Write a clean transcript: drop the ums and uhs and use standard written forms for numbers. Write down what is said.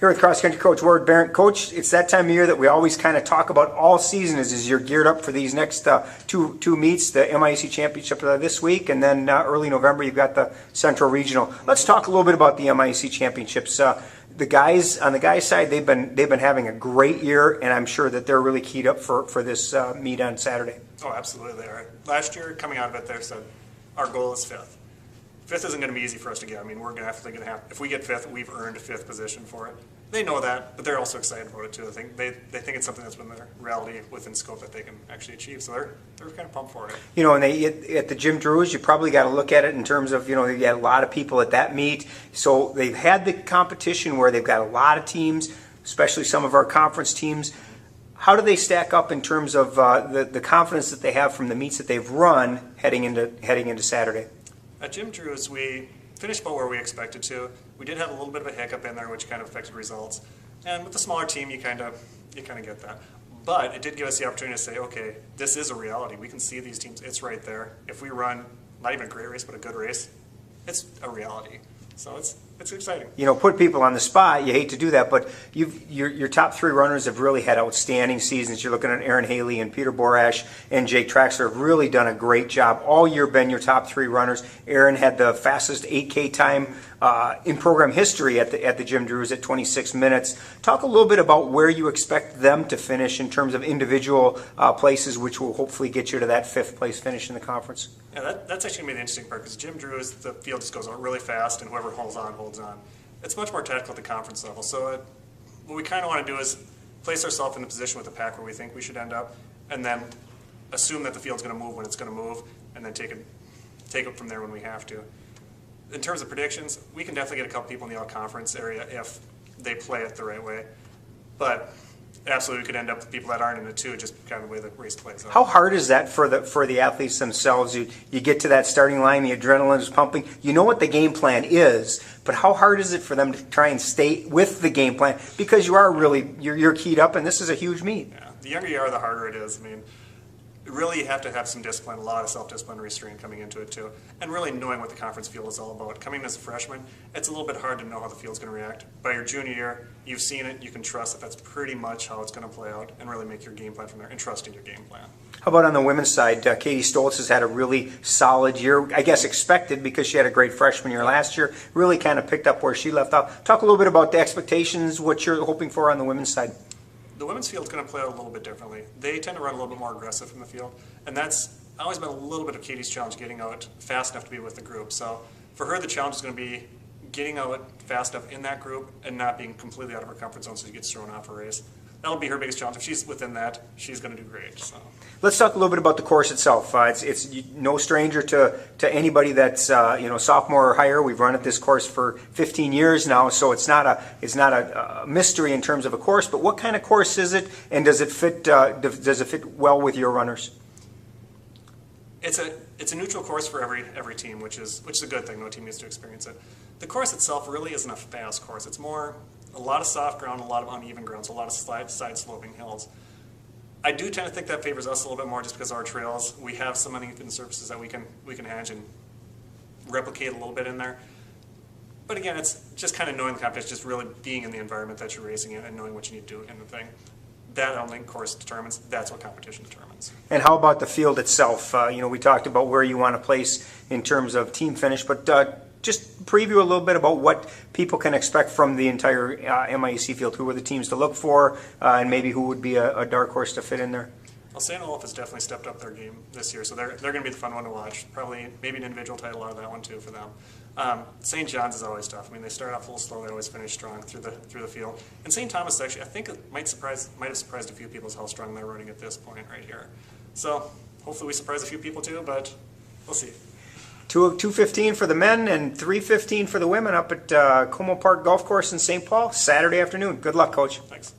Here with cross-country coach Berndt. Coach, it's that time of year that we always kind of talk about all season as you're geared up for these next two meets, the MIAC Championship this week, and then early November you've got the Central Regional. Let's talk a little bit about the MIAC Championships. The guys on the guys' side, they've been having a great year, and I'm sure that they're really keyed up for this meet on Saturday. Oh, absolutely they are. Last year, coming out of it, they said our goal is fifth. Fifth isn't going to be easy for us to get. I mean, we're going to have to if we get fifth, we've earned a fifth position for it. They know that, but they're also excited about it too. They think it's something that's been their reality within scope that they can actually achieve. So they're kind of pumped for it. You know, and at the Jim Drews, you probably got to look at it in terms of, you know, you got a lot of people at that meet. So they've had the competition where they've got a lot of teams, especially some of our conference teams. How do they stack up in terms of the confidence that they have from the meets that they've run heading into Saturday? At Jim Drews, we finished about where we expected to. We did have a little bit of a hiccup in there, which kind of affected results. And with the smaller team, you kind of get that. But it did give us the opportunity to say, okay, this is a reality. We can see these teams. It's right there. If we run not even a great race, but a good race, it's a reality. So it's exciting. You know, put people on the spot. You hate to do that, but your top three runners have really had outstanding seasons. You're looking at Aaron Haley and Peter Borash and Jake Traxler have really done a great job all year. Been your top three runners. Aaron had the fastest 8K time in program history at the Jim Drews at 26 minutes. Talk a little bit about where you expect them to finish in terms of individual places, which will hopefully get you to that fifth place finish in the conference. Yeah, that's actually going to be the interesting part because Jim Drews, the field just goes out really fast, and whoever holds on, holds on. It's much more tactical at the conference level. So what we kind of want to do is place ourselves in the position with the pack where we think we should end up, and then assume that the field's going to move when it's going to move, and then take it from there when we have to. In terms of predictions, we can definitely get a couple people in the all-conference area if they play it the right way. But absolutely, we could end up with people that aren't in it too, just kind of the way the race plays out. How hard is that for the athletes themselves? You get to that starting line, the adrenaline is pumping. You know what the game plan is, but how hard is it for them to try and stay with the game plan because you're keyed up, and this is a huge meet. Yeah, the younger you are, the harder it is. I mean, really you have to have some discipline, a lot of self-discipline and restraint coming into it too, and really knowing what the conference field is all about. Coming as a freshman, it's a little bit hard to know how the field's going to react. By your junior year, you've seen it, you can trust that that's pretty much how it's going to play out, and really make your game plan from there, and trust in your game plan. How about on the women's side? Katie Stoltz has had a really solid year, I guess expected because she had a great freshman year last year, really kind of picked up where she left off. Talk a little bit about the expectations, what you're hoping for on the women's side. The women's field's going to play out a little bit differently. They tend to run a little bit more aggressive from the field, and that's always been a little bit of Katie's challenge, getting out fast enough to be with the group. So for her, the challenge is going to be getting out fast enough in that group and not being completely out of her comfort zone so she gets thrown off a race. That'll be her biggest challenge. If she's within that, she's going to do great. So let's talk a little bit about the course itself. It's no stranger to anybody that's sophomore or higher. We've run at this course for 15 years now, so it's not a mystery in terms of a course. But what kind of course is it, and does it fit well with your runners? It's a neutral course for every team, which is a good thing. No team needs to experience it. The course itself really isn't a fast course. It's more a lot of soft ground, a lot of uneven ground, so a lot of side sloping hills. I do tend to think that favors us a little bit more just because our trails, we have some uneven surfaces that we can manage and replicate a little bit in there. But again, it's just kind of knowing the competition, just really being in the environment that you're racing in and knowing what you need to do in the thing. That only course determines, that's what competition determines. And how about the field itself? We talked about where you want to place in terms of team finish, but just preview a little bit about what people can expect from the entire MIAC field. Who are the teams to look for, and maybe who would be a dark horse to fit in there? Well, St. Olaf has definitely stepped up their game this year, so they're going to be the fun one to watch. Probably maybe an individual title out of that one too for them. St. John's is always tough. I mean, they start off a little slow, they always finish strong through the field. And St. Thomas actually, I think it might have surprised a few people how strong they're running at this point right here. So hopefully we surprise a few people too, but we'll see. 2:15 for the men and 3:15 for the women up at Como Park Golf Course in St. Paul, Saturday afternoon. Good luck, Coach. Thanks.